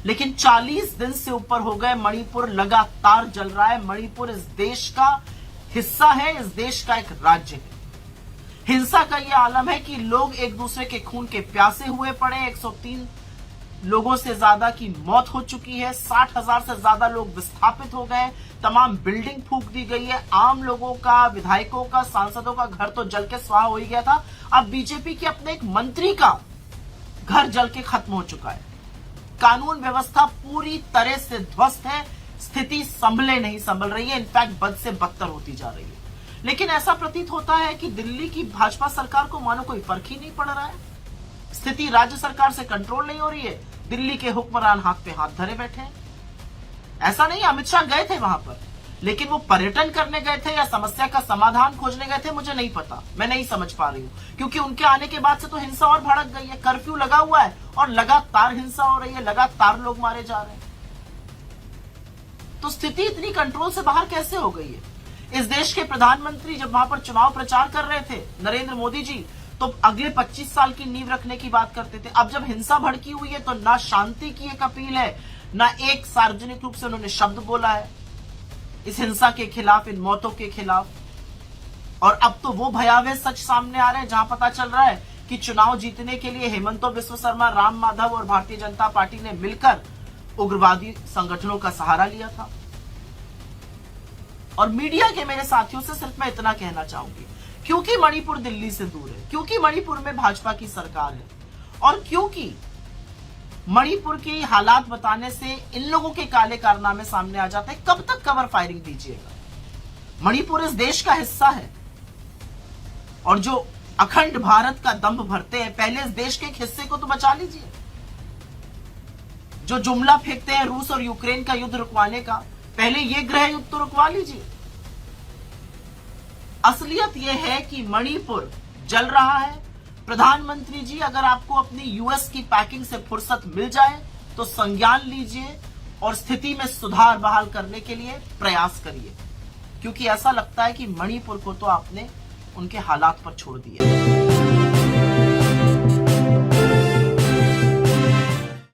लेकिन 40 दिन से ऊपर हो गए, मणिपुर लगातार जल रहा है। मणिपुर इस देश का हिस्सा है, इस देश का एक राज्य है। हिंसा का यह आलम है कि लोग एक दूसरे के खून के प्यासे हुए पड़े। 103 लोगों से ज्यादा की मौत हो चुकी है, 60,000 से ज्यादा लोग विस्थापित हो गए, तमाम बिल्डिंग फूंक दी गई है, आम लोगों का, विधायकों का, सांसदों का घर तो जल के स्वाहा हो ही गया था। अब बीजेपी के अपने एक मंत्री का घर जल के खत्म हो चुका है। कानून व्यवस्था पूरी तरह से ध्वस्त है, स्थिति संभले नहीं संभल रही है, इनफैक्ट बद से बदतर होती जा रही है। लेकिन ऐसा प्रतीत होता है कि दिल्ली की भाजपा सरकार को मानो कोई फर्क ही नहीं पड़ रहा है। स्थिति राज्य सरकार से कंट्रोल नहीं हो रही है, दिल्ली के हुक्मरान हाथ पे हाथ धरे बैठे हैं। ऐसा नहीं अमित शाह गए थे वहां पर, लेकिन वो पर्यटन करने गए थे या समस्या का समाधान खोजने गए थे, मुझे नहीं पता, मैं नहीं समझ पा रही हूं। क्योंकि उनके आने के बाद से तो हिंसा और भड़क गई है, कर्फ्यू लगा हुआ है और लगातार हिंसा हो रही है, लगातार लोग मारे जा रहे हैं। तो स्थिति इतनी कंट्रोल से बाहर कैसे हो गई है? इस देश के प्रधानमंत्री जब वहां पर चुनाव प्रचार कर रहे थे, नरेंद्र मोदी जी, तो अगले 25 साल की नींव रखने की बात करते थे। अब जब हिंसा भड़की हुई है तो ना शांति की एक अपील है, ना एक सार्वजनिक रूप से उन्होंने शब्द बोला है इस हिंसा के खिलाफ, इन मौतों के खिलाफ। और अब तो वो भयावह सच सामने आ रहे हैं जहां पता चल रहा है कि चुनाव जीतने के लिए हेमंतो बिस्व शर्मा, राम माधव और भारतीय जनता पार्टी ने मिलकर उग्रवादी संगठनों का सहारा लिया था। और मीडिया के मेरे साथियों से सिर्फ मैं इतना कहना चाहूंगी, क्योंकि मणिपुर दिल्ली से दूर है, क्योंकि मणिपुर में भाजपा की सरकार है और क्योंकि मणिपुर की हालात बताने से इन लोगों के काले कारनामे सामने आ जाते हैं, कब तक कवर फायरिंग दीजिएगा? मणिपुर इस देश का हिस्सा है और जो अखंड भारत का दंभ भरते हैं, पहले इस देश के एक हिस्से को तो बचा लीजिए। जो जुमला फेंकते हैं रूस और यूक्रेन का युद्ध रुकवाने का, पहले ये गृह युद्ध तो रुकवा लीजिए। असलियत यह है कि मणिपुर जल रहा है। प्रधानमंत्री जी, अगर आपको अपनी यूएस की पैकिंग से फुर्सत मिल जाए तो संज्ञान लीजिए और स्थिति में सुधार बहाल करने के लिए प्रयास करिए, क्योंकि ऐसा लगता है कि मणिपुर को तो आपने उनके हालात पर छोड़ दिया।